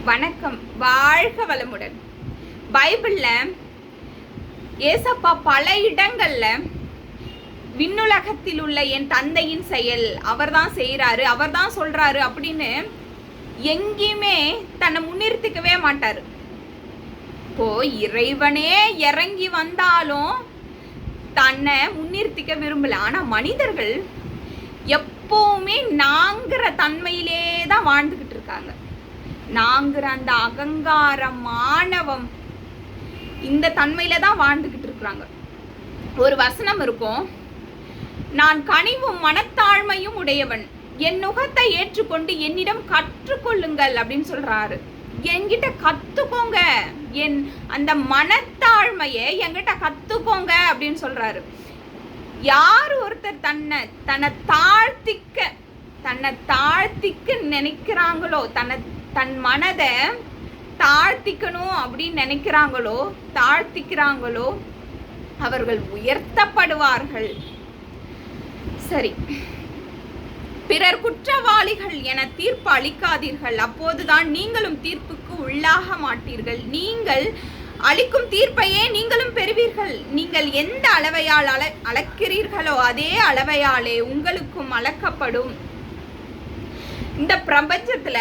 வணக்கம். வாழ்க வளமுடன். பைபிள்ல ஏசப்பா பல இடங்கள்ல விண்ணுலகத்தில் உள்ள என் தந்தையின் செயல் அவர்தான் செய்யறாரு, அவர்தான் சொல்றாரு அப்படின்னு எங்கேயுமே தன்னை முன்னிறுத்திக்கவே மாட்டாரு. இப்போ இறைவனே இறங்கி வந்தாலும் தன்னை முன்னிறுத்திக்க விரும்பல. ஆனா மனிதர்கள் எப்பவுமே நாங்கிற தன்மையிலே தான் வாழ்ந்துகிட்டு இருக்காங்க. நாங்கிற அந்த அகங்காரம், ஆணவம், இந்த தன்மையில தான் வாழ்ந்துகிட்டு இருக்கிறாங்க. ஒரு வசனம் இருக்கும், நான் கனிவும் மனத்தாழ்மையும் உடையவன், என் நுகத்தை ஏற்றுக்கொண்டு என்னிடம் கற்றுக்கொள்ளுங்கள் அப்படின்னு சொல்றாரு. என்கிட்ட கத்துக்கோங்க, என் அந்த மனத்தாழ்மையை என்கிட்ட கத்துக்கோங்க அப்படின்னு சொல்றாரு. யார் ஒருத்தர் தன்னை தாழ்த்திக்க நினைக்கிறாங்களோ, தன் மனதை தாழ்த்திக்கணும் அப்படின்னு தாழ்த்திக்கிறாங்களோ அவர்கள் உயர்த்தப்படுவார்கள். சரி, பிறர் குற்றவாளிகள் என தீர்ப்பு அளிக்காதீர்கள், அப்போதுதான் நீங்களும் தீர்ப்புக்கு உள்ளாக மாட்டீர்கள். நீங்கள் அளிக்கும் தீர்ப்பையே நீங்களும் பெறுவீர்கள். நீங்கள் எந்த அளவையால் அளக்கிறீர்களோ அதே அளவையாலே உங்களுக்கும் அளக்கப்படும். இந்த பிரபஞ்சத்துல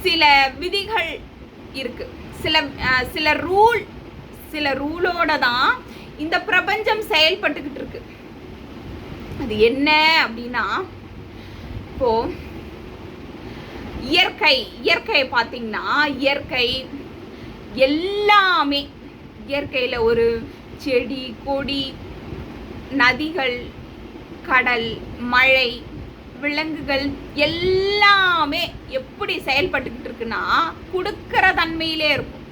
சில விதிகள் இருக்கு, சில ரூலோட தான் இந்த பிரபஞ்சம் செயல்பட்டுக்கிட்டு இருக்கு. அது என்ன அப்படின்னா, இப்போ இயற்கையை பார்த்தீங்கன்னா, இயற்கை எல்லாமே, இயற்கையில ஒரு செடி கொடி, நதிகள், கடல், மழை, விலங்குகள் எல்லாமே எப்படி செயல்பட்டுக்கிட்டு இருக்குன்னா கொடுக்கிற தன்மையிலே இருக்கும்.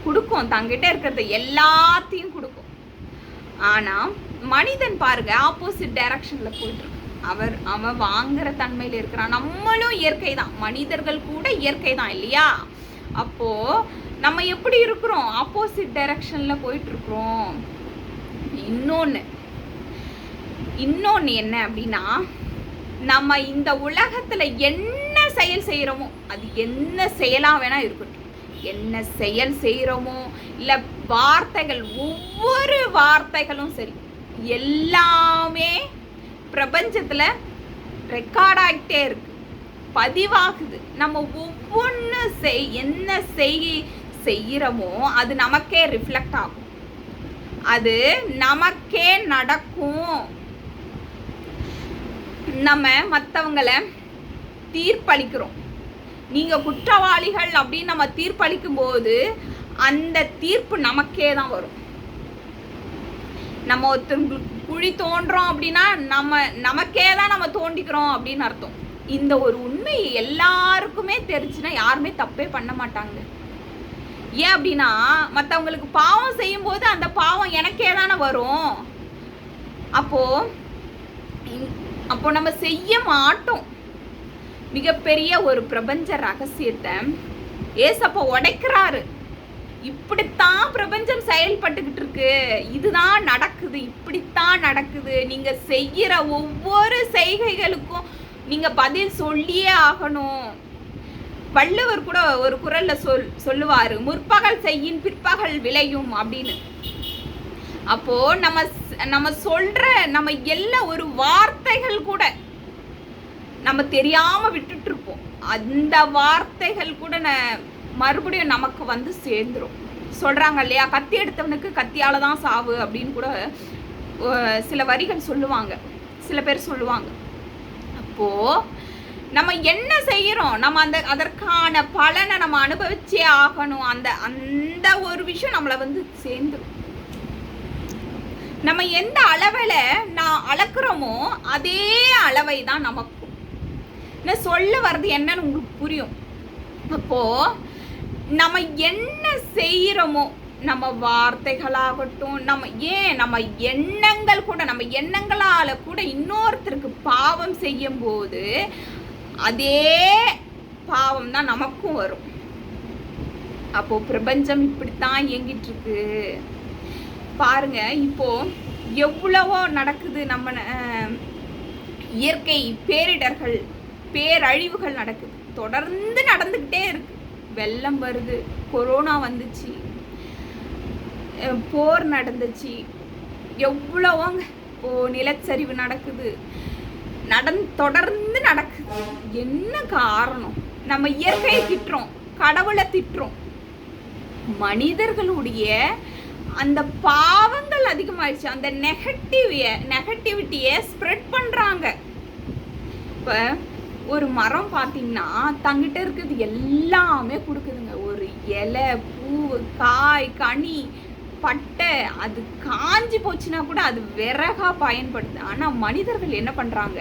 கொடுக்கும், தங்கிட்ட இருக்கிறது எல்லாத்தையும் கொடுக்கும். ஆனா மனிதன் பாருங்க, ஆப்போசிட் டைரக்ஷன்ல போயிட்டு இருக்கு. அவன் வாங்குற தன்மையில இருக்கிறான். நம்மளும் இயற்கை தான், மனிதர்கள் கூட இயற்கை தான் இல்லையா? அப்போ நம்ம எப்படி இருக்கிறோம்? ஆப்போசிட் டைரக்ஷன்ல போயிட்டு இருக்கிறோம். இன்னொன்னு என்ன அப்படின்னா, நம்ம இந்த உலகத்துல என்ன செயல் செய்யறோமோ, அது என்ன செயலா வேணா இருக்கட்டும், என்ன செயல் செய்யறோமோ இல்ல வார்த்தைகள், ஒவ்வொரு வார்த்தைகளும் சரி, எல்லாமே பிரபஞ்சத்துல ரெக்கார்ட் ஆகிட்டே இருக்கு, பதிவாகுது. நம்ம ஒவ்வொன்று என்ன செய்யறோமோ அது நமக்கே ரிஃப்ளெக்ட் ஆகும், அது நமக்கே நடக்கும். நம்ம மற்றவங்களை தீர்ப்பளிக்கிறோம், நீங்க குற்றவாளிகள் அப்படின்னு நம்ம தீர்ப்பளிக்கும் போது அந்த தீர்ப்பு நமக்கே தான் வரும். நம்ம ஒருத்தருக்கு குழி தோன்றோம் அப்படின்னா நமக்கே தான் நம்ம தோண்டிக்கிறோம் அப்படின்னு அர்த்தம். இந்த ஒரு உண்மை எல்லாருக்குமே தெரிஞ்சுன்னா யாருமே தப்பே பண்ண மாட்டாங்க. ஏன் அப்படின்னா, மற்றவங்களுக்கு பாவம் செய்யும் போது அந்த பாவம் எனக்கே தானே வரும். அப்போ நம்ம செய்ய மாட்டோம். மிகப்பெரிய ஒரு பிரபஞ்ச ரகசியத்தை ஏசப்பா உடைக்கிறாரு. இப்படித்தான் பிரபஞ்சம் செயல்பட்டுக்கிட்டு இருக்கு, இதுதான் நடக்குது, இப்படித்தான் நடக்குது. நீங்க செய்யற ஒவ்வொரு செய்கைகளுக்கும் நீங்க பதில் சொல்லியே ஆகணும். வள்ளுவர் கூட ஒரு குறள்ல சொல்லுவாரு, முற்பகல் செய்யின் பிற்பகல் விளையும் அப்படின்னு. அப்போ நம்ம சொல்ற நம்ம எல்லா ஒரு வார்த்தைகள் கூட நம்ம தெரியாம விட்டுட்டு இருப்போம். அந்த வார்த்தைகள் கூட மறுபடியும் நமக்கு வந்து சேர்ந்துரும். சொல்றாங்க இல்லையா, கத்தி எடுத்தவனுக்கு கத்தியால தான் சாவு அப்படின்னு கூட சில வரிகள் சொல்லுவாங்க, சில பேர் சொல்லுவாங்க. அப்போ நம்ம என்ன செய்யறோம், நம்ம அதற்கான பலனை நம்ம அனுபவிச்சே ஆகணும். அந்த ஒரு விஷயம் நம்மளை வந்து சேர்ந்துரும். நம்ம எந்த அளவில் அளக்குறோமோ அதே அளவை தான் நமக்கும். சொல்ல வர்றது என்னன்னு உங்களுக்கு புரியும். அப்போ நம்ம என்ன செய்யறோமோ, நம்ம வார்த்தைகளாகட்டும், நம்ம எண்ணங்கள் கூட, நம்ம எண்ணங்களால கூட இன்னொருத்தருக்கு பாவம் செய்யும் போது அதே பாவம் தான் நமக்கும் வரும். அப்போ பிரபஞ்சம் இப்படித்தான் இயங்கிட்டு இருக்கு பாருங்க. இப்போ எவ்வளவோ நடக்குது, நம்ம இயற்கை பேரிடர்கள், பேரழிவுகள் நடக்குது. தொடர்ந்து நடந்துக்கிட்டே இருக்கு. வெள்ளம் வருது, கொரோனா வந்துச்சு, போர் நடந்துச்சு, எவ்வளோவாங்க நிலச்சரிவு நடக்குது, தொடர்ந்து நடக்குது. என்ன காரணம்? நம்ம இயற்கையை திட்டுறோம், கடவுளை திட்டுறோம். மனிதர்களுடைய அந்த பாவங்கள் அதிகமாயிடுச்சு. அந்த நெகட்டிவிட்டியை ஸ்ப்ரெட் பண்றாங்க. இப்ப ஒரு மரம் பார்த்தீங்கன்னா தங்கிட்ட இருக்கிறது எல்லாமே கொடுக்குதுங்க. ஒரு இலை, பூ, காய், கனி, பட்டை, அது காஞ்சி போச்சுன்னா கூட அது விறகா பயன்படுது. ஆனா மனிதர்கள் என்ன பண்றாங்க,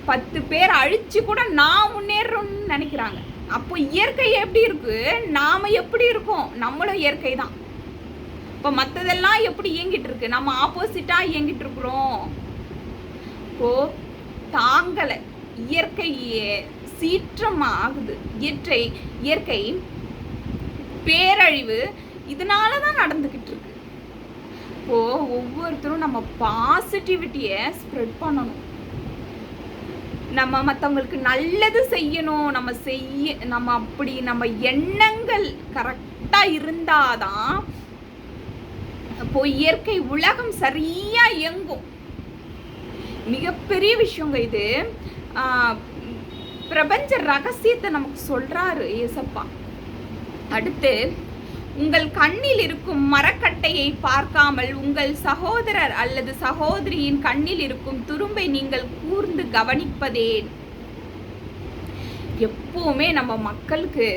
10 பேர் அழிச்சு கூட நான் முன்னேறணும்னு நினைக்கிறாங்க. அப்போ இயற்கை எப்படி இருக்கு, நாம எப்படி இருக்கோம்? நம்மளும் இயற்கை தான். இப்போ மற்றதெல்லாம் எப்படி இயங்கிட்டு இருக்கு, நம்ம ஆப்போசிட்டா இயங்கிட்டு இருக்கிறோம். இப்போ தாங்கலை, இயற்கையே சீற்றம் ஆகுது. இயற்கை பேரழிவு இதனால தான் நடந்துக்கிட்டு இருக்கு. இப்போ ஒவ்வொருத்தரும் நம்ம பாசிட்டிவிட்டியை ஸ்ப்ரெட் பண்ணணும். நம்ம மற்றவங்களுக்கு நல்லது செய்யணும். நம்ம அப்படி நம்ம எண்ணங்கள் கரெக்டாக இருந்தாதான் இப்போ இயற்கை உலகம் சரியா இயங்கும். மிகப்பெரிய விஷயங்க இது. பிரபஞ்ச ரகசியத்தை நமக்கு சொல்றாரு ஏசப்பா. அடுத்து, உங்கள் கண்ணில் இருக்கும் மரக்கட்டையை பார்க்காமல் உங்கள் சகோதரர் அல்லது சகோதரியின் கண்ணில் இருக்கும் துரும்பை நீங்கள் கூர்ந்து கவனிப்பதேன். எப்பவுமே நம்ம மக்களுக்கு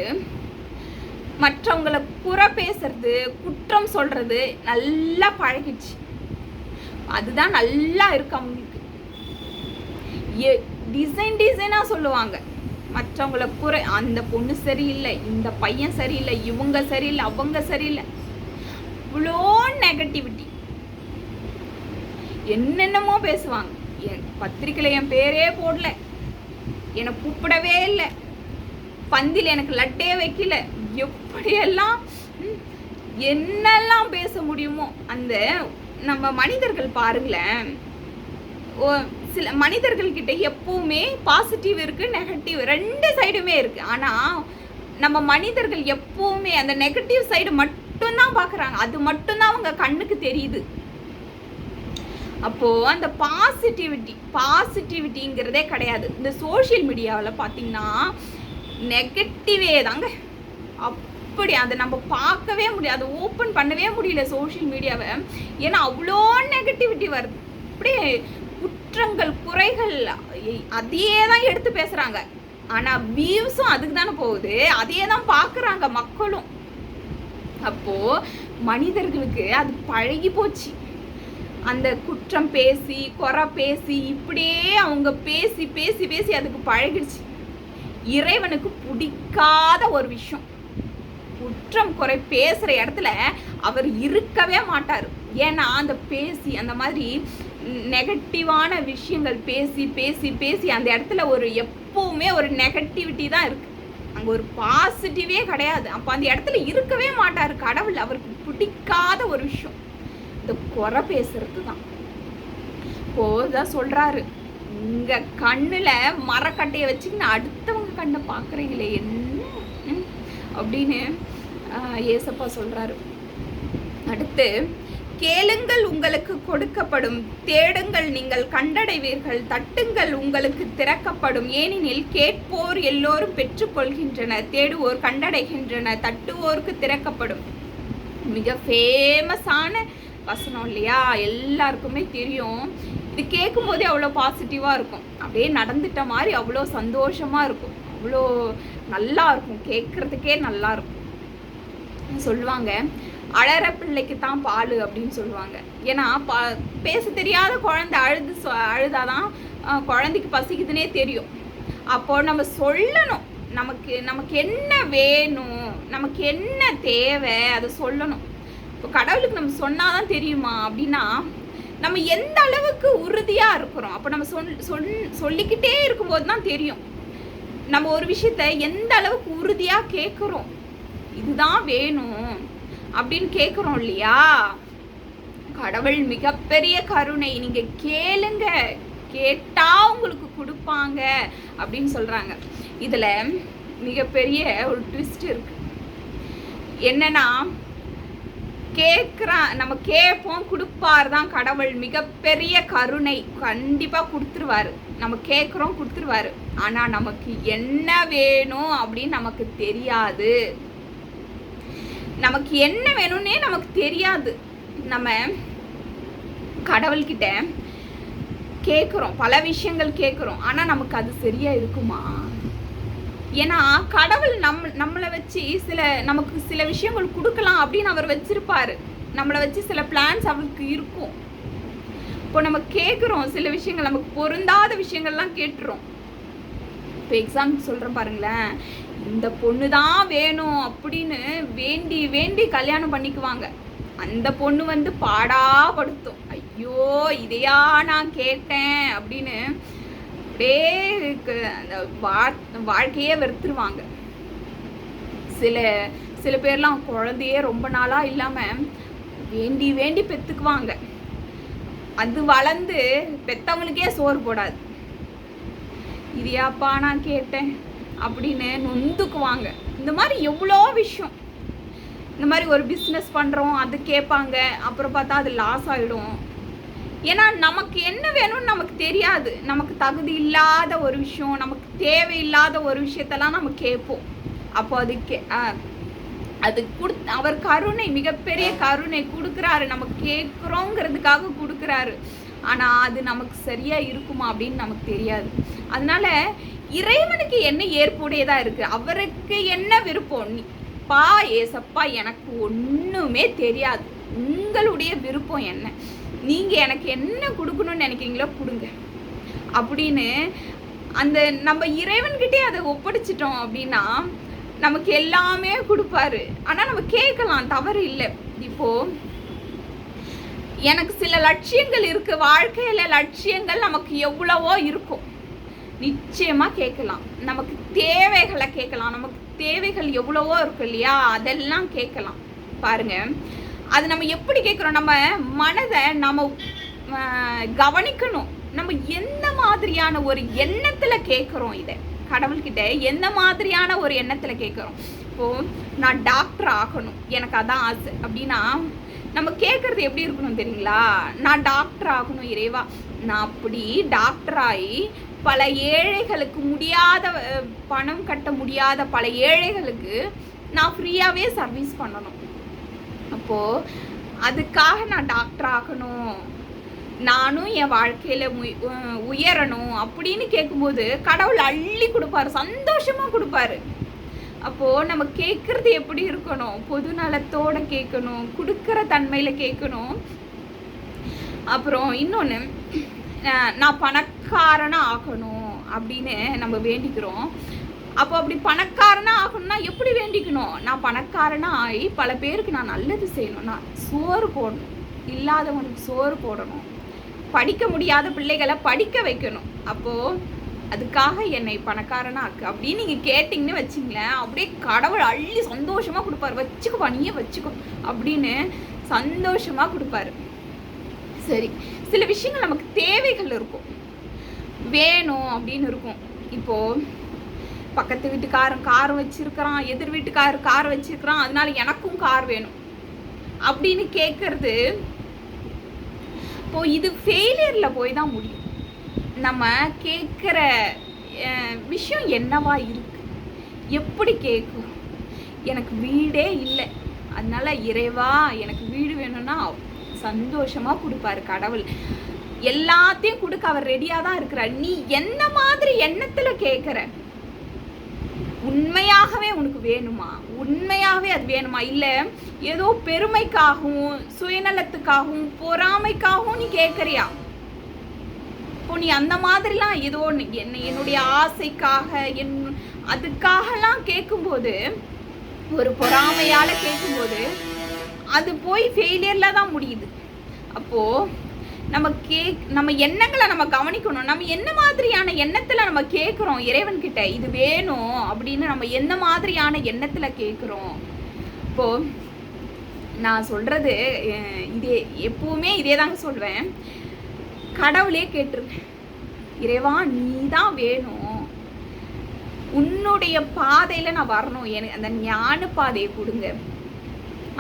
மற்றவங்களை குறை பேசுறது, குற்றம் சொல்றது நல்லா பழகிடுச்சு. அதுதான் நல்லா இருக்கு அவங்களுக்கு. டிசைனா சொல்லுவாங்க. மற்றவங்களை குறை, அந்த பொண்ணு சரியில்லை, இந்த பையன் சரியில்லை, இவங்க சரியில்லை, அவங்க சரியில்லை, இவ்வளோ நெகட்டிவிட்டி என்னென்னமோ பேசுவாங்க. என் பத்திரிக்கையில் என் பேரே போடல, என்னை கூப்பிடவே இல்லை, பந்தில் எனக்கு லட்டே வைக்கல, எப்படியெல்லாம் என்னெல்லாம் பேச முடியுமோ. அந்த நம்ம மனிதர்கள் பாருங்களேன், சில மனிதர்கள் கிட்ட எப்பவுமே பாசிட்டிவ் இருக்கு, நெகட்டிவ் ரெண்டு சைடுமே இருக்கு. ஆனா நம்ம மனிதர்கள் எப்பவுமே அந்த நெகட்டிவ் சைடு மட்டும்தான் பாக்குறாங்க, அது மட்டும்தான் அவங்க கண்ணுக்கு தெரியுது. அப்போ அந்த பாசிட்டிவிட்டிங்கிறதே கிடையாது. இந்த சோஷியல் மீடியாவில் பார்த்தீங்கன்னா நெகட்டிவே தாங்க. அப்படி அதை நம்ம பார்க்கவே முடியாது, அதை ஓப்பன் பண்ணவே முடியல சோஷியல் மீடியாவை. ஏன்னா அவ்வளோ நெகட்டிவிட்டி வருது. அப்படியே குற்றங்கள், குறைகள், அதையே தான் எடுத்து பேசுறாங்க. ஆனா வியூஸும் அதுக்கு தானே போகுது, அதையே தான் பார்க்குறாங்க மக்களும். அப்போ மனிதர்களுக்கு அது பழகி போச்சு. அந்த குற்றம் பேசி, குறை பேசி, இப்படியே அவங்க பேசி பேசி பேசி அதுக்கு பழகிடுச்சு. இறைவனுக்கு பிடிக்காத ஒரு விஷயம், குற்றம் குறை பேசுகிற இடத்துல அவர் இருக்கவே மாட்டார். ஏன்னா அந்த பேசி அந்த மாதிரி நெகட்டிவான விஷயங்கள் பேசி பேசி பேசி அந்த இடத்துல ஒரு எப்பவுமே ஒரு நெகட்டிவிட்டி தான் இருக்கு, அங்கே ஒரு பாசிட்டிவே கிடையாது. அப்போ அந்த இடத்துல இருக்கவே மாட்டார் கடவுள். அவருக்கு பிடிக்காத ஒரு விஷயம் இந்த குறை பேசுறது தான். இப்போதான் சொல்றாரு, உங்க கண்ணுல மரக்கட்டையை வச்சுக்கின்னு அடுத்தவங்க கண்ணை பார்க்குறீங்களே என்ன அப்படின்னு ஏசப்பா சொல்றாரு. அடுத்து, கேளுங்கள் உங்களுக்கு கொடுக்கப்படும், தேடுங்கள் நீங்கள் கண்டடைவீர்கள், தட்டுங்கள் உங்களுக்கு திறக்கப்படும். ஏனெனில் கேட்போர் எல்லோரும் பெற்றுக்கொள்கின்றனர், தேடுவோர் கண்டடைகின்றனர், தட்டுவோருக்கு திறக்கப்படும். மிக ஃபேமஸான வசனம் இல்லையா, எல்லாருக்குமே தெரியும். இது கேட்கும் போதே அவ்வளோ பாசிட்டிவாக இருக்கும், அப்படியே நடந்துட்ட மாதிரி அவ்வளோ சந்தோஷமாக இருக்கும், அவ்வளோ நல்லா இருக்கும், கேட்குறதுக்கே நல்லா இருக்கும். சொல்லுவாங்க, அழற பிள்ளைக்கு தான் பால் அப்படின்னு சொல்லுவாங்க. ஏன்னா பேச தெரியாத குழந்தை அழுதாதான் குழந்தைக்கு பசிக்குதுன்னே தெரியும். அப்போ நம்ம சொல்லணும், நமக்கு என்ன வேணும், நமக்கு என்ன தேவை, அதை சொல்லணும். இப்போ கடவுளுக்கு நம்ம சொன்னாதான் தெரியுமா அப்படின்னா, நம்ம எந்த அளவுக்கு உறுதியாக இருக்கிறோம். அப்போ நம்ம சொல்லிக்கிட்டே இருக்கும்போது தான் தெரியும் நம்ம ஒரு விஷயத்த எந்த அளவுக்கு உறுதியாக கேட்குறோம். இதுதான் வேணும் அப்படின்னு கேட்குறோம் இல்லையா. கடவுள் மிகப்பெரிய கருணை, நீங்கள் கேளுங்க, கேட்டா உங்களுக்கு கொடுப்பாங்க அப்படின்னு சொல்றாங்க. இதுல மிகப்பெரிய ஒரு ட்விஸ்ட் இருக்கு. என்னன்னா, நம்ம கேட்போம், கொடுப்பார் தான் கடவுள். மிகப்பெரிய கருணை, கண்டிப்பா கொடுத்துருவாரு. நம்ம கேட்குறோம், கொடுத்துருவாரு. ஆனா நமக்கு என்ன வேணும் அப்படின்னு நமக்கு தெரியாது. நமக்கு என்ன வேணும்னே நமக்கு தெரியாது. நம்ம கடவுள்கிட்ட கேட்குறோம், பல விஷயங்கள் கேட்குறோம். ஆனா நமக்கு அது சரியா இருக்குமா? ஏன்னா கடவுள் நம்மளை வச்சு நமக்கு சில விஷயங்கள் கொடுக்கலாம் அப்படின்னு அவர் வச்சிருப்பாரு. நம்மளை வச்சு சில பிளான்ஸ் அவருக்கு இருக்கும். இப்போ நம்ம கேட்குறோம், சில விஷயங்கள் நமக்கு பொருந்தாத விஷயங்கள்லாம் கேட்டுறோம். இப்போ எக்ஸாம்பிள் சொல்கிறேன் பாருங்களேன். இந்த பொண்ணு தான் வேணும் அப்படின்னு வேண்டி வேண்டி கல்யாணம் பண்ணிக்குவாங்க. அந்த பொண்ணு பாடாப்படுத்தும். ஐயோ இதையா நான் கேட்டேன் அப்படின்னு அப்படியே அந்த வாழ்க்கையே வெறுத்துருவாங்க. சில பேர்லாம் குழந்தையே ரொம்ப நாளா இல்லாம வேண்டி வேண்டி பெத்துக்குவாங்க. அது வளர்ந்து பெத்தவங்களுக்கே சோறு போடாது. இதையாப்பா நான் கேட்டேன் அப்படின்னு நொந்துக்குவாங்க. இந்த மாதிரி எவ்வளோ விஷயம். இந்த மாதிரி ஒரு பிஸ்னஸ் பண்ணுறோம், அது கேட்பாங்க. அப்புறம் பார்த்தா அது லாஸ் ஆகிடும். ஏன்னா நமக்கு என்ன வேணும்னு நமக்கு தெரியாது. நமக்கு தகுதி இல்லாத ஒரு விஷயம், நமக்கு தேவையில்லாத ஒரு விஷயத்தெல்லாம் நம்ம கேட்போம். அப்போ அது அவர் கருணை, மிகப்பெரிய கருணை கொடுக்குறாரு. நம்ம கேட்குறோங்கிறதுக்காக கொடுக்குறாரு. ஆனால் அது நமக்கு சரியா இருக்குமா அப்படின்னு நமக்கு தெரியாது. அதனால இறைவனுக்கு என்ன ஏற்புடையதாக இருக்குது, அவருக்கு என்ன விருப்பம், பா ஏசப்பா எனக்கு ஒன்றுமே தெரியாது, உங்களுடைய விருப்பம் என்ன, நீங்கள் எனக்கு என்ன கொடுக்கணும்னு நினைக்கிறீங்களோ கொடுங்க அப்படின்னு அந்த நம்ம இறைவன்கிட்டே அதை ஒப்படைச்சிட்டோம் அப்படின்னா நமக்கு எல்லாமே கொடுப்பாரு. ஆனால் நம்ம கேட்கலாம், தவறு இல்லை. இப்போது எனக்கு சில லட்சியங்கள் இருக்குது, வாழ்க்கையில் லட்சியங்கள் நமக்கு எவ்வளவோ இருக்கும். நிச்சயமாக கேட்கலாம். நமக்கு தேவைகளை கேட்கலாம். நமக்கு தேவைகள் எவ்வளவோ இருக்கு இல்லையா, அதெல்லாம் கேட்கலாம். பாருங்க, அது நம்ம எப்படி கேட்குறோம், நம்ம மனதை நம்ம கவனிக்கணும். நம்ம எந்த மாதிரியான ஒரு எண்ணத்தில் கேட்குறோம், இதை கடவுள்கிட்ட எந்த மாதிரியான ஒரு எண்ணத்தில் கேட்குறோம். இப்போது நான் டாக்டர் ஆகணும், எனக்கு அதான் ஆசை அப்படின்னா நம்ம கேட்குறது எப்படி இருக்கணும் தெரியுங்களா? நான் டாக்டர் ஆகணும் இறைவா, நான் அப்படி டாக்டர் ஆகி பல ஏழைகளுக்கு முடியாத, பணம் கட்ட முடியாத பல ஏழைகளுக்கு நான் ஃப்ரீயாகவே சர்வீஸ் பண்ணணும். அப்போது அதுக்காக நான் டாக்டர் ஆகணும், நானும் என் வாழ்க்கையில் உயரணும் அப்படின்னு கேட்கும்போது கடவுள் அள்ளி கொடுப்பாரு, சந்தோஷமாக கொடுப்பாரு. அப்போது நம்ம கேட்குறது எப்படி இருக்கணும், பொது நலத்தோடு கேட்கணும், கொடுக்குற தன்மையில் கேட்கணும். அப்புறம் இன்னொன்று, நான் பணக்காரனாக ஆகணும் அப்படின்னு நம்ம வேண்டிக்கிறோம். அப்போ அப்படி பணக்காரனாக ஆகணும்னா எப்படி வேண்டிக்கணும், நான் பணக்காரனாக ஆகி பல பேருக்கு நான் நல்லது செய்யணும், நான் சோறு போடணும், இல்லாதவனுக்கு சோறு போடணும், படிக்க முடியாத பிள்ளைகளை படிக்க வைக்கணும். அப்போது அதுக்காக என்னை பணக்காரனாக ஆக்கு அப்படின்னு நீங்கள் கேட்டிங்கன்னு வச்சிங்களேன், அப்படியே கடவுள் அள்ளி சந்தோஷமாக கொடுப்பாரு. வச்சுக்கோ, நீயே வச்சுக்கோ அப்படின்னு சந்தோஷமாக கொடுப்பாரு. சரி, சில விஷயங்கள் நமக்கு தேவைகள் இருக்கும், வேணும் அப்படின்னு இருக்கும். இப்போது பக்கத்து வீட்டுக்காரன் கார் வச்சிருக்கிறான், எதிர் வீட்டுக்காரர் கார் வச்சிருக்கிறான், அதனால எனக்கும் கார் வேணும் அப்படின்னு கேட்கறது, இப்போது இது ஃபெயிலியரில் போய் தான் முடியும். நம்ம கேட்குற விஷயம் என்னவா இருக்கு, எப்படி கேட்கும். எனக்கு வீடே இல்லை, அதனால இறைவா எனக்கு வீடு வேணும்னா சந்தோஷமாக கொடுப்பாரு கடவுள். எல்லாத்தையும் கொடுக்க அவர் ரெடியாக தான் இருக்கிறார். நீ என்ன மாதிரி எண்ணத்தில் கேட்குற, உண்மையாகவே உனக்கு வேணுமா, உண்மையாகவே அது வேணுமா, இல்லை ஏதோ பெருமைக்காகவும் சுயநலத்துக்காகவும் பொறாமைக்காகவும் நீ கேட்குறியா? இப்போ நீ அந்த மாதிரிலாம் ஏதோ என்னுடைய ஆசைக்காக அதுக்காகலாம் கேட்கும்போது, ஒரு பொறாமையால் கேட்கும்போது அது போய் ஃபெயிலியரில் தான் முடியுது. அப்போது நம்ம எண்ணங்களை நம்ம கவனிக்கணும். நம்ம என்ன மாதிரியான எண்ணத்தில் நம்ம கேட்குறோம் இறைவன்கிட்ட, இது வேணும் அப்படின்னு நம்ம எந்த மாதிரியான எண்ணத்தில் கேட்குறோம். இப்போது நான் சொல்கிறது இதே, எப்பவுமே இதே தாங்க சொல்வேன். கடவுளே கேட்டுருங்க, இறைவா நீ தான் வேணும், உன்னுடைய பாதையில நான் வரணும், எனக்கு அந்த ஞான பாதையை கொடுங்க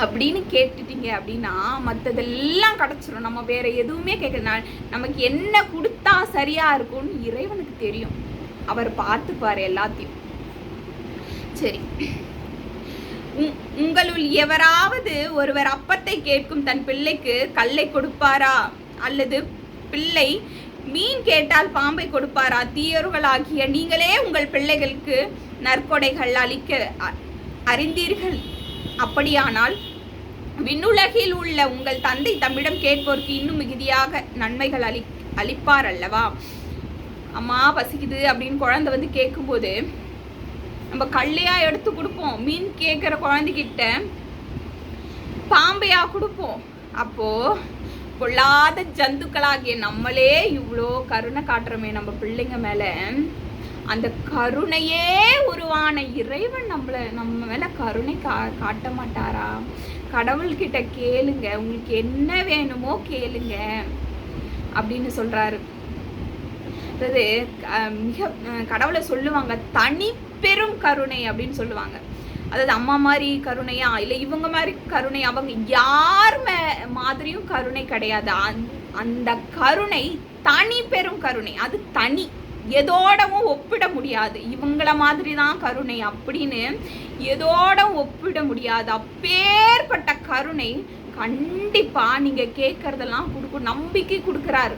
அப்படின்னு கேட்டுட்டீங்க அப்படின்னா மற்றதெல்லாம் கிடச்சிரும். நம்ம வேற எதுவுமே கேட்கல. நமக்கு என்ன கொடுத்தா சரியா இருக்கும்னு இறைவனுக்கு தெரியும். அவர் பார்த்துப்பாரு எல்லாத்தையும். சரி, உங்களுள் எவராவது ஒருவர் அப்பத்தை கேட்கும் தன் பிள்ளைக்கு கல்லை கொடுப்பாரா? அல்லது பிள்ளை மீன் கேட்டால் பாம்பை கொடுப்பாரா? தீயவர்களாகிய நீங்களே உங்கள் பிள்ளைகளுக்கு நற்கொடைகள் அளிக்க அறிந்தீர்கள். அப்படியானால் விண்ணுலகில் உள்ள உங்கள் தந்தை தம்மிடம் கேட்போருக்கு இன்னும் மிகுதியாக நன்மைகள் அளிப்பார் அல்லவா? அம்மா பசிக்குது அப்படின்னு குழந்தை வந்து கேட்கும்போது நம்ம கல்லையா எடுத்து கொடுப்போம். மீன் கேட்குற குழந்தைகிட்ட பாம்பையா கொடுப்போம். அப்போ பொல்லாத ஜந்துக்களாகிய நம்மளே இவ்வளோ கருணை காட்டுறோமே நம்ம பிள்ளைங்க மேல, அந்த கருணையே உருவான இறைவன் நம்ம மேல கருணை காட்ட மாட்டாரா? கடவுள்கிட்ட கேளுங்க, உங்களுக்கு என்ன வேணுமோ கேளுங்க அப்படின்னு சொல்றாரு. அதாவது மிக கடவுளை சொல்லுவாங்க தனி பெரும் கருணை அப்படின்னு சொல்லுவாங்க. அதாவது அம்மா மாதிரி கருணையா இல்லை இவங்க மாதிரி கருணை, அவங்க யார் மாதிரியும் கருணை கிடையாது. அந்த கருணை தனி பெரும் கருணை, அது தனி, எதோடவும் ஒப்பிட முடியாது. இவங்கள மாதிரி தான் கருணை அப்படின்னு எதோட ஒப்பிட முடியாது. அப்பேற்பட்ட கருணை கண்டிப்பா நீங்க கேட்கறதெல்லாம் கொடுக்கும், நம்பிக்கை கொடுக்குறாரு.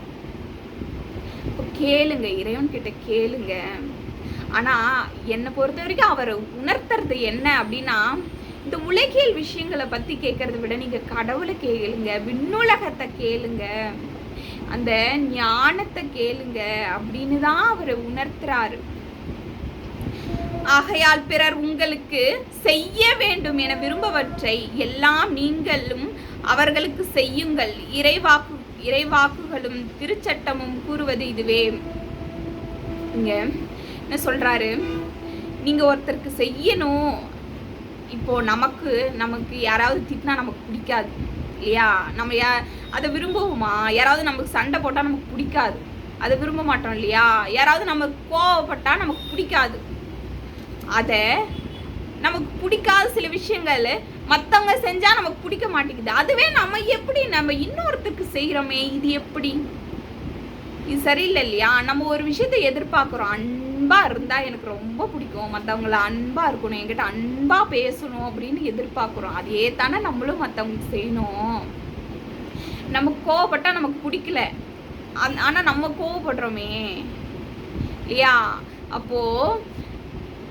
கேளுங்க, இறைவன் கிட்ட கேளுங்க. ஆனா என்னை பொறுத்த வரைக்கும் அவர் உணர்த்துறது என்ன அப்படின்னா, இந்த உலகியல் விஷயங்களை பத்தி கேட்கறத விட நீங்க கடவுளை கேளுங்க, விண்ணுலகத்தை கேளுங்க, அந்த ஞானத்தை கேளுங்க அப்படின்னு தான் அவர் உணர்த்துறாரு. ஆகையால் பிறர் உங்களுக்கு செய்ய வேண்டும் என விரும்பவற்றை எல்லாம் நீங்களும் அவர்களுக்கு செய்யுங்கள். இறைவாக்குகளும் திருச்சட்டமும் கூறுவது இதுவே. இங்க என்ன சொல்றாரு, நீங்க ஒருத்தருக்கு செய்யணும். இப்போ நமக்கு யாராவது திட்டினா நமக்கு பிடிக்காது இல்லையா? நம்ம அதை விரும்புவோமா? யாராவது நமக்கு சண்டை போட்டா நமக்கு பிடிக்காது, அதை விரும்ப மாட்டோம் இல்லையா? யாராவது நமக்கு கோவப்பட்டா நமக்கு பிடிக்காது. அதை நமக்கு பிடிக்காத சில விஷயங்கள் மற்றவங்க செஞ்சா நமக்கு பிடிக்க மாட்டேங்குது. அதுவே நம்ம இன்னொருத்தருக்கு செய்கிறோமே, இது எப்படி? இது சரியில்லை இல்லையா? நம்ம ஒரு விஷயத்தை எதிர்பார்க்குறோம். அன்பா இருந்தா எனக்கு ரொம்ப பிடிக்கும், மற்றவங்கள அன்பா இருக்கணும், என்கிட்ட அன்பா பேசணும் அப்படின்னு எதிர்பார்க்குறோம். அதே தானே நம்மளும் மற்றவங்களுக்கு செய்யணும். நமக்கு கோவப்பட்டா நமக்கு பிடிக்கல, ஆனா நம்ம கோவப்படுறோமே இல்லையா? அப்போ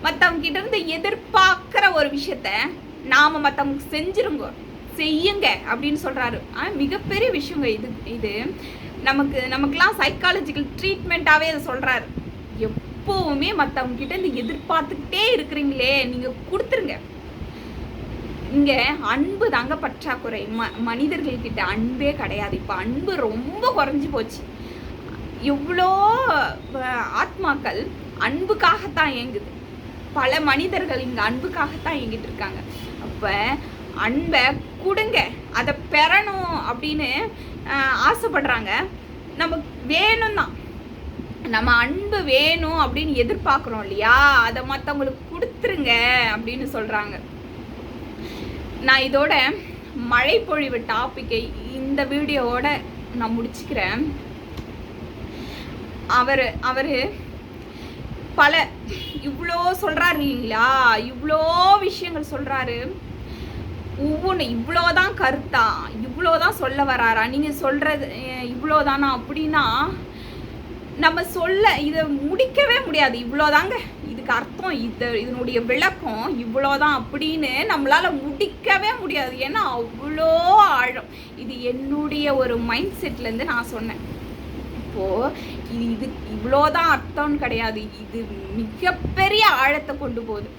மற்றவங்க கிட்ட இருந்து எதிர்பார்க்குற ஒரு விஷயத்த நாம மற்றவங்களுக்கு செய்யுங்க அப்படின்னு சொல்றாரு. மிகப்பெரிய விஷயங்க இது. நமக்குலாம் சைக்காலஜிக்கல் ட்ரீட்மெண்ட்டாவே அதை சொல்றாரு. எப்பவுமே மற்றவங்க கிட்ட இருந்து எதிர்பார்த்துக்கிட்டே இருக்கிறீங்களே, நீங்க கொடுத்துருங்க. இங்க அன்பு தாங்க பற்றாக்குறை. மனிதர்கள்கிட்ட அன்பே கிடையாது. இப்போ அன்பு ரொம்ப குறைஞ்சி போச்சு. எவ்வளோ ஆத்மாக்கள் அன்புக்காகத்தான் இயங்குது. பல மனிதர்கள் இங்க அன்புக்காகத்தான் இயங்கிட்டு இருக்காங்க. அப்ப அன்பை கொடுங்க, அதை பெறணும் அப்படின்னு ஆசைப்படுறாங்க. நமக்கு வேணும் தான், நம்ம அன்பு வேணும் அப்படின்னு எதிர்பார்க்குறோம் இல்லையா? அதை மற்றவங்களுக்கு கொடுத்துருங்க அப்படின்னு சொல்றாங்க. நான் இதோட மழை பொழிவு டாபிக்கை இந்த வீடியோவோட நான் முடிச்சுக்கிறேன். அவரு பல இவ்வளோ சொல்றாரு இல்லைங்களா? இவ்வளோ விஷயங்கள் சொல்றாரு. ஒவ்வொன்று இவ்வளோதான் கருத்தா, இவ்வளோதான் சொல்ல வராரா, நீங்க சொல்றது இவ்வளோதானா அப்படின்னா நம்ம இதை முடிக்கவே முடியாது. இவ்வளோதாங்க இதுக்கு அர்த்தம், இதனுடைய விளக்கம் இவ்வளோதான் அப்படின்னு நம்மளால முடிக்கவே முடியாது. ஏன்னா அவ்வளோ ஆழம். இது என்னுடைய ஒரு மைண்ட் செட்லேருந்து நான் சொன்னேன். இது இவ்வளோதான் அர்த்தம்னு கிடையாது, இது மிகப்பெரிய ஆழத்தை கொண்டு போகுது.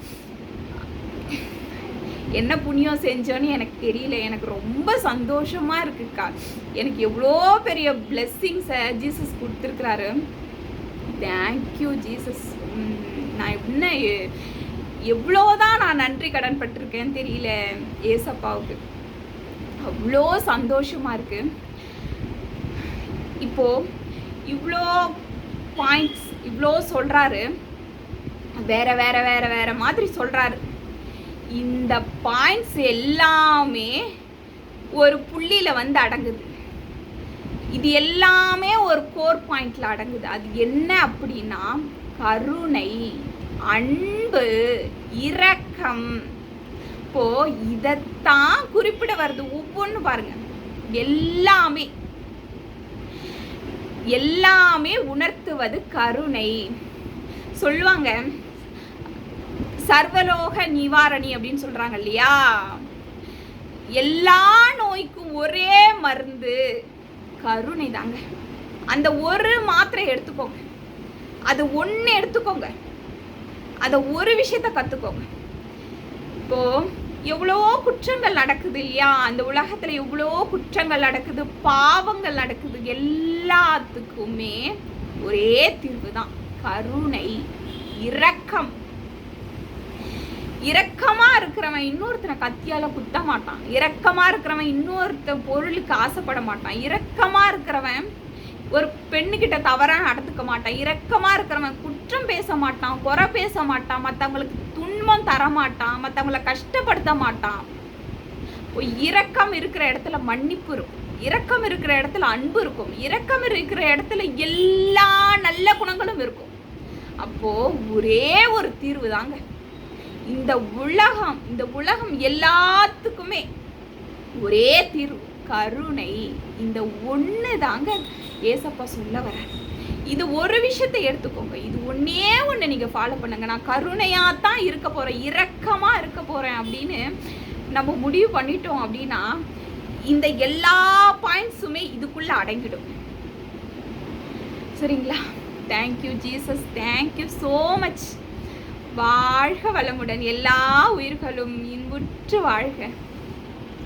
என்ன புண்ணியம் செஞ்சோன்னு எனக்கு தெரியல. எனக்கு ரொம்ப சந்தோஷமா இருக்குக்கா. எனக்கு எவ்வளோ பெரிய பிளெஸ்ஸிங்ஸை ஜீசஸ் கொடுத்துருக்குறாரு. Thank you Jesus. நான் இன்னும் எவ்வளோதான் நான் நன்றி கடன் பட்டிருக்கேன்னு தெரியல ஏசப்பாவுக்கு. அவ்வளோ சந்தோஷமா இருக்கு. இப்போ இவ்வளோ பாயிண்ட்ஸ் இவ்வளோ சொல்கிறாரு. வேற வேற வேற வேற மாதிரி சொல்றாரு. இந்த பாயிண்ட்ஸ் எல்லாமே ஒரு புள்ளியில வந்து அடங்குது. இது எல்லாமே ஒரு கோர் பாயிண்ட்ல அடங்குது. அது என்ன அப்படின்னா கருணை, அன்பு, இரக்கம். இப்போ இதைத்தான் குறிப்பிட வருது ஒவ்வொன்று. பாருங்க, எல்லாமே எல்லாமே உணர்த்துவது கருணை. சொல்லுவாங்க சர்வலோக நிவாரணி அப்படின்னு சொல்றாங்க இல்லையா? எல்லா நோய்க்கும் ஒரே மருந்து கருணை தாங்க. அந்த ஒரு மாத்திரை எடுத்துக்கோங்க, அது ஒன்று எடுத்துக்கோங்க, அதை ஒரு விஷயத்த கற்றுக்கோங்க. இப்போ எவ்வளோ குற்றங்கள் நடக்குது இல்லையா? அந்த உலகத்தில் எவ்வளோ குற்றங்கள் நடக்குது, பாவங்கள் நடக்குது. எல்லாத்துக்குமே ஒரே தீர்வு தான் கருணை, இரக்கம். இரக்கமா இருக்கிறவன் இன்னொருத்தனை கத்தியால குத்த மாட்டான். இரக்கமா இருக்கிறவன் இன்னொருத்த பொருளுக்கு ஆசைப்பட மாட்டான். இரக்கமா இருக்கிறவன் ஒரு பெண்ணுகிட்ட தவறா நடந்துக்க மாட்டான். இரக்கமா இருக்கிறவன் குற்றம் பேச மாட்டான், குறை பேச மாட்டான், மற்றவங்களுக்கு துன்பம் தர மாட்டான், மற்றவங்களை கஷ்டப்படுத்த மாட்டான். இரக்கம் இருக்கிற இடத்துல மன்னிப்பு இருக்கும், இரக்கம் இருக்கிற இடத்துல அன்பு இருக்கும், இரக்கம் இருக்கிற இடத்துல எல்லா நல்ல குணங்களும் இருக்கும். அப்போ ஒரே ஒரு தீர்வு தாங்க இந்த உலகம் எல்லாத்துக்குமே ஒரே தீர்வு கருணை. இந்த ஒன்று தாங்க ஏசப்பா சொல்ல வர. இது ஒரு விஷயத்தை எடுத்துக்கோங்க, இது ஒன்னே ஒன்று நீங்கள் ஃபாலோ பண்ணுங்க. நான் கருணையாக தான் இருக்க போகிறேன், இரக்கமாக இருக்க போகிறேன் அப்படின்னு நம்ம முடிவு பண்ணிட்டோம் அப்படின்னா இந்த எல்லா பாயிண்ட்ஸுமே இதுக்குள்ளே அடங்கிடும். சரிங்களா? Thank you Jesus, thank you so much. வாழ்க வளமுடன், எல்லா உயிர்களும் இன்புற்று வாழ்க.